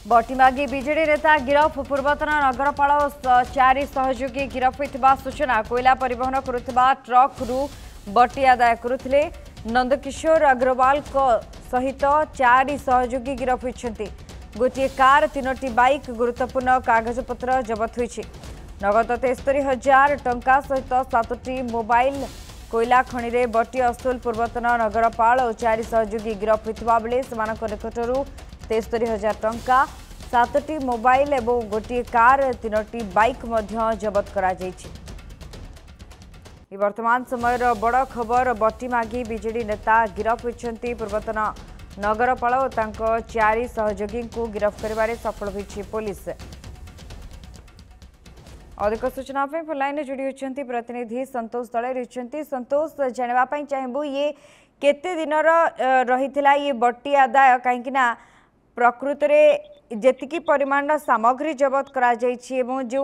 बटीमागी BJD नेता गिरफ पूर्वतन नगरपाल चारि सहयोगी गिरफ होता सूचना कोयला परिवहन करुवा ट्रक रु बटी आदाय करुले नंदकिशोर अग्रवाल सहित चारि सहयोगी गिरफ होती गोटे कार 3टी बाइक गुरुत्वपूर्ण कागजपत्र जबत होती नगद 73,000 टंका सहित 7टी मोबाइल कोयला खनि रे बटी असुल पूर्वतन नगरपाल और चारि सहयोगी गिरफ होता बेले निकटरू 73,000 टंका 7टी मोबाइल एवं गोटे कार 3टी बाइक जबत करा जायछि। वर्तमान समय बड़ खबर बटीमागी बीजेडी नेता गिरफ होती पूर्वतन नगरपाल और तांको चारि सहयोगी को गिरफ करिबारे सफल होइछि पुलिस। अधिक सूचना फोन लाइन जोड़ी होती प्रतिनिधि संतोष दले रही। संतोष जानवाई चाहबू ये केते दिन रही ये बटी आदाय कहीं प्रकृत में जेतिकी परिमाण सामग्री जबत करा जायछि एवं जो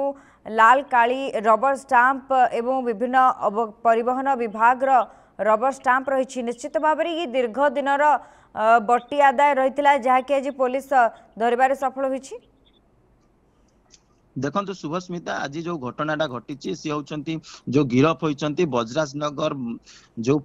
लाल काली रबर स्टाम्प एवं विभिन्न परिवहन विभाग रबर स्टाम्प रही निश्चित भाव में ये दीर्घ दिन बटी आदाय रही जहाँकि आज पुलिस धरबार सफल होइछि। देखो शुभस्मिता आज जो घटनाटा घटी सी होती जो गिरफ होती बजराजनगर जो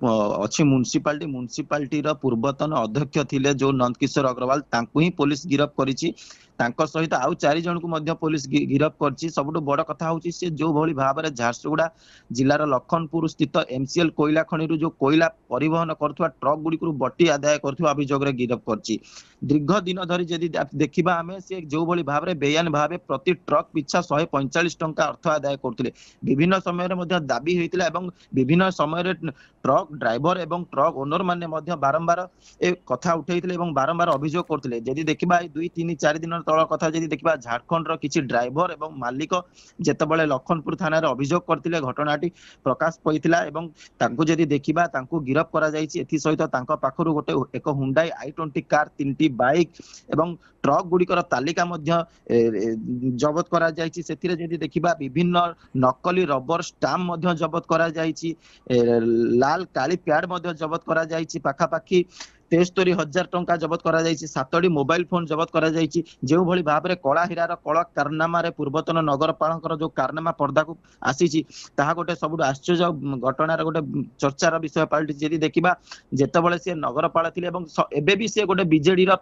अच्छी म्युनिसिपालिटी पूर्वतन अध्यक्ष थिले जो नंदकिशोर अग्रवाल तांकु ही पुलिस गिरफ करिछि सहित आउ 4 जन को पुलिस गिरफ करछि। सबुठ बड़ कथा होछि से जो भली भाव में झारसुगुड़ा जिलार लखनपुर स्थित एमसीएल कोयला खनि जो कोयला परिवहन करथुवा ट्रक गुडी बटी आदाय करथुवा अभियोग रे गिरफ करछि। दीर्घ दिन धरी जदि देखिबा आमे से जो भली भाव में बेआईन भाव प्रति ट्रक पिछा 145 टंका अर्थ आदाय करथिले विभिन्न समय रे मध्ये दाबी होइतिला एवं विभिन्न समय रे ट्रक ड्राइवर एवं ट्रक ओनर माने मध्ये बारंबार ए कथा उठैतिले एवं बारंबार अभियोग करथिले। जदि देखिबा 2-3-4 दिन तळ कथा जदि देखिबा झारखंड रो किछि ड्राइवर एवं मालिक जेतेबेले लखनपुर थाना रे अभियोग करथिले घटनाटी प्रकाश पइतिला एवं तांको जदि देखिबा तांको गिरफ करा जायछि। एथि सहित तांको पाखरु गोटे एक हुंडाई i20 कार 3टी बाइक एवं ट्रक गुड़िकर तालिका जबत करा जायछि। सेथिरे जदि देखिबा विभिन्न नकली रबर स्टाम्प जबत करा जायछि लाल काली प्याड जबत करा जायछि पाखापाखी 73,000 टंका जबत करा जायछि 7टी मोबाइल फोन जबत करा जायछि। जो भली भाव में कला हीरार कला कारनामा रे पूर्वतन नगरपाल जो कारनामा पर्दा को आसीछि ताहा गोटे सबुठ आश्चर्य घटनार गोटे चर्चार विषय पलटि। जदि देखिबा जेतेबेले से नगरपाल थिले एवं एबे भी से गोटे बीजेडी रा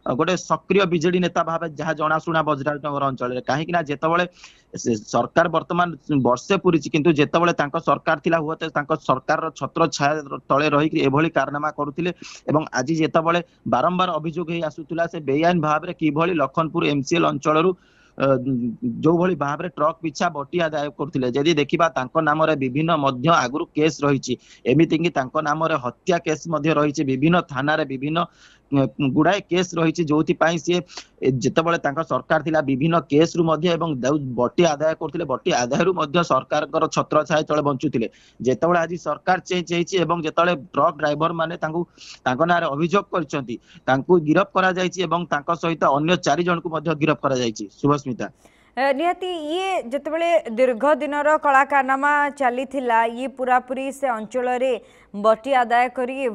गोटे सक्रिय बीजेडी नेता भाव जहाँ जनाशुना बजराजनगर अंचल कहीं जेतेबेले सरकार वर्तमान वर्षे पूरी किंतु जेतेबेले तांको सरकार थिला हुए सरकार छत्र छाया तले रही एभली कारनामा करुथिले एवं आज जेतेबेले बारंबार अभियोग हो आसुला से बेआईन भाव में किभली लखनपुर एमसीएल अंचल जो भली भाव में ट्रक पिछा बटी आदाय करथिले। जदि देखिबा तांको नाम रे विभिन्न मध्य आगुरु केस रहिछि एमिति कि तांको नाम रे हत्या केस मध्य रहिछि विभिन्न थाना रे विभिन्न गुड़ाए केस रही जो सी जितेबाला तांका सरकार थिला विभिन्न केस रु मध्य एवं बटी आदाय करथिले बटी आदाय रु मध्य सरकार छत्र छाया तले बंचुथिले। जेतेबाला आज सरकार चेंज होईछि एवं जेतेबाला ट्रक ड्राइवर माने तांको नारे अभियोग करछंती तांको गिरफ करा जायछि एवं तांको सहित अन्य 4 जन को मध्य गिरफ करा जायछि। शुभस्मिता निहाती ये जितेबाला दीर्घ दिन कला कारनामा चली ये पूरापूरी से अंचल रे बटी आदाय करी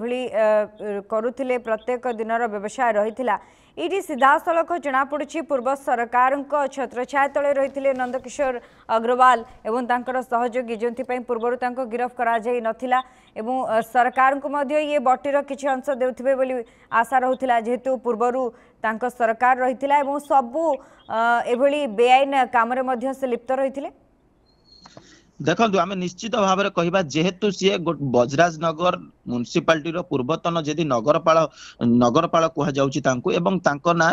करुथिले प्रत्येक दिन व्यवसाय रही ये सीधा सड़क जना पड़ी पूर्व सरकार छत्रछाया तले रही नंदकिशोर अग्रवाल एवं तांकर सहयोगी जो पूर्व गिरफ करा जाई नथिला एवं सरकार को मध्य ये बटीर किछि अंश देउथिबे बोली आशा रहुथिला जेहेतु पूर्वरु तांकर सरकार रहिथिला एवं सबु एभली बेआईन काम रे मध्य से लिप्त रहिथिले। देखो आम निश्चित भाव में कहवा जेहेतु सी बजराजनगर म्युनिसिपालिटी पूर्वतन जदि नगरपाल कह ना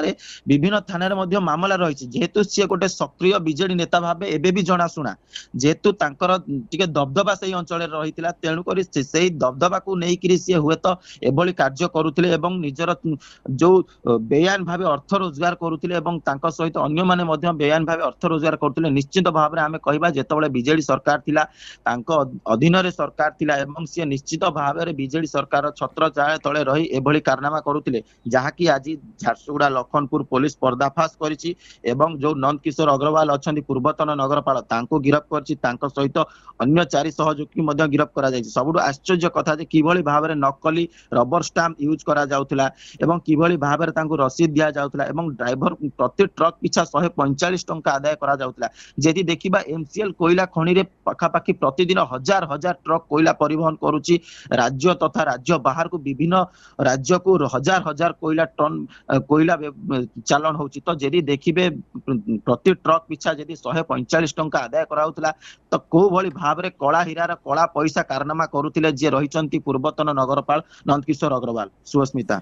विभिन्न थाना मामला रही जेहेतु सी गोटे सक्रिय बीजेडी नेता भाव एबे भी जनाशुना जेहेतु टिके दबदबा से अंचल रही तेणुक से दबदबा को लेकिन सी हुए तो एभली कार्य करुले निजर जो बेआईन भाव अर्थ रोजगार करुले सहित अन्य माने बेआईन भाव अर्थ रोजगार करुले। निश्चित भाव में आम कहवा जितेबाला बीजेडी सरकार सरकार थिला तांको अधीन रे सरकार थिला एवं से निश्चित भाव में बीजेडी सरकार छत्र छाया तले रही एभली कारनामा करुथिले जहाँकि आज झारसुगुड़ा लखनपुर पुलिस पर्दाफाश करिछि एवं जो नंद किशोर अग्रवाल अछंती पूर्वतन नगरपाल तांको गिरफ्त करछि तांको सहित अन्य 4 सहयोगी मध्ये गिरफ्त करा जायछि। सबुठु आश्चर्य कथा जे किभली भाव में नकली रबर स्टाम्प यूज करा जाउथिला एवं किभली भाव में तांको रसीद दिया जाउथिला एवं ड्राइवर प्रति ट्रक पिछा 145 टंका आदाय करा जाउथिला। जेदी देखिबा एमसीएल कोयला खणी रे पाखापाखि प्रतिदिन हजार हजार ट्रक कोयला परिवहन करुछि राज्य तथा राज्य बाहर को विभिन्न राज्य को हजार हजार कोयला टन कोयला चालन होछि। तो जेदी देखिबे प्रति ट्रक पिछा जेदी 145 टंका आदाय कराउथिला तो को भली भाव रे कला हीरार कला पैसा कारनामा करुथिले जे रहिचंती पूर्वतन नगरपाल नंदकिशोर अग्रवाल। सुस्मिता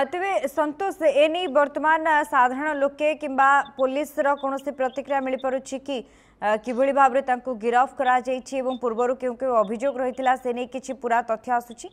तेबे संतोष एनी वर्तमान साधारण लोके किंबा पुलिस रो कोनोसी प्रतिक्रिया मिली परुछि कि किभली भाव रे तांको गिरफ्त करा जायछि एवं पूर्वरु केउ अभियोग रहितिला से नै किछि पूरा तथ्य आसुछि?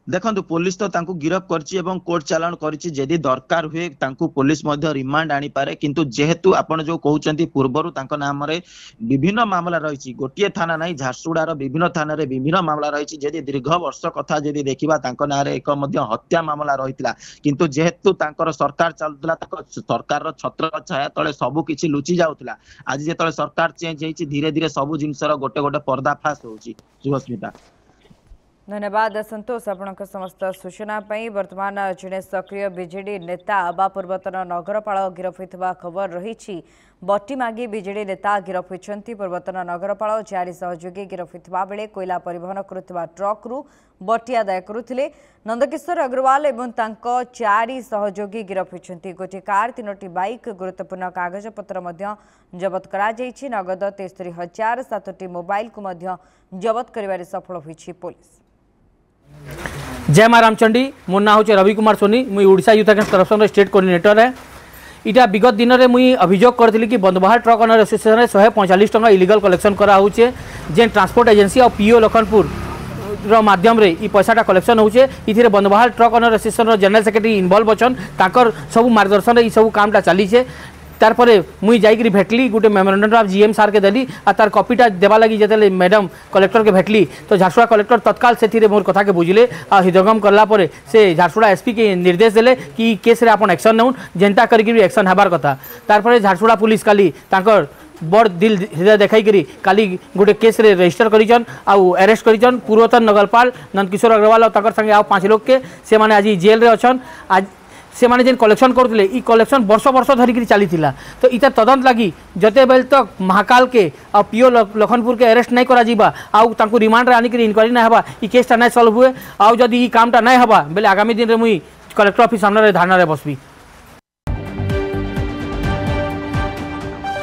देखो पुलिस तो तांको गिरफ्त करछि एवं कोर्ट चालान करछि जेदी दरकार हुए तांको पुलिस मध्य रिमांड आनी पारे किंतु जेहेतु आपण जो कहउचंती पूर्वरु तांको नाम रे विभिन्न मामला रहिछि गोटिए थाना नै झारसुगुड़ा विभिन्न थाना रे विभिन्न मामला रहिछि। जेदी दीर्घ वर्ष कथा जेदी देखिबा तांको ना रे एक मध्य हत्या मामला रहितला किंतु जेहेतु तांकर सरकार चलतला तांको सरकार रो छत्र छाया तळे सब किछि लुचि जाउतला आज जेतळे सरकार चेंज हेछि धीरे धीरे सब जिंसर गोटे गोटे पर्दाफाश होछि। शुभस्मिता धन्यवाद संतोष आपणक समस्त सूचना वर्तमान जड़े सक्रिय बीजेडी नेता बा पूर्वतन नगरपाल गिरफ होता खबर रही। बटी मागी बीजेडी नेता गिरफ होती पूर्वतन नगरपाल 4 सहयोगी गिरफ होता बेले कोयला परिवहन करुवा ट्रक्रु बटी आदाय करुले। नंदकिशोर अग्रवाल एवं 4 सहयोगी गिरफ होती गोटे कार 3टी बाइक गुरुत्वपूर्ण कागजपत्र जबत करा जायछि। नगद 73,000 7टी मोबाइल को जबत करिवारे सफल होइछि पुलिस। जय मां रामचंडी मो ना हूँ रवि कुमार सोनी मुई Odisha youth against corruption state coordinator है। इटा विगत दिन में मुई अभियोग करथिली कि बंदबाहार ट्रक ओनर एसोसिएशन 145 टंका इलीगल कलेक्शन करा होचे जे ट्रांसपोर्ट एजेंसी और पीओ लखनपुर रो माध्यम रे ई पैसाटा कलेक्शन होचे। इथिरे बंदबाहार truck owner association general secretary involve अछन ताकर सब मार्गदर्शन रे ई सब कामटा चली छे। तारपरे मुई जाइकरी भेटली गोटे मेमोरेंडम ऑफ जीएम सार के देली आ तार कॉपीटा देवा लगी जेतले मैडम कलेक्टर के भेटली तो झारसुगुड़ा कलेक्टर तत्काल से मोर कथा के बुझिले आ हृदयंगम करला परे से झारसुगुड़ा एसपी के निर्देश देले कि केस रे आपण एक्शन नउन जेंता करिकरी एक्शन हेबार कथा। तारपरे झारसुगुड़ा पुलिस काली तांकर बड़ दिल हृदय देखाई करी काली गोटे केस रे रजिस्टर करिचन आउ अरेस्ट करिचन पूर्वतन नगरपाल नंदकिशोर अग्रवाल और ताकर संगे आ 5 लोग के से माने आज जेल रे अछन। आज से माने जेन कलेक्शन करथिले ई कलेक्शन वर्ष वर्ष धरिकरी चलीथिला तो इता तदंत लगी जते बेल तक महाकाल के आ पीओ लखनपुर के अरेस्ट नहीं करा जीबा आउ तांको रिमांड रे आनी करी इंक्वायरी ना हबा ई केसटा नहीं सॉल्व हुए आउ जदी ई कामटा नहीं हबा बेले आगामी दिन रे मुई कलेक्टर ऑफिस सामने रे धारणा रे बसबी।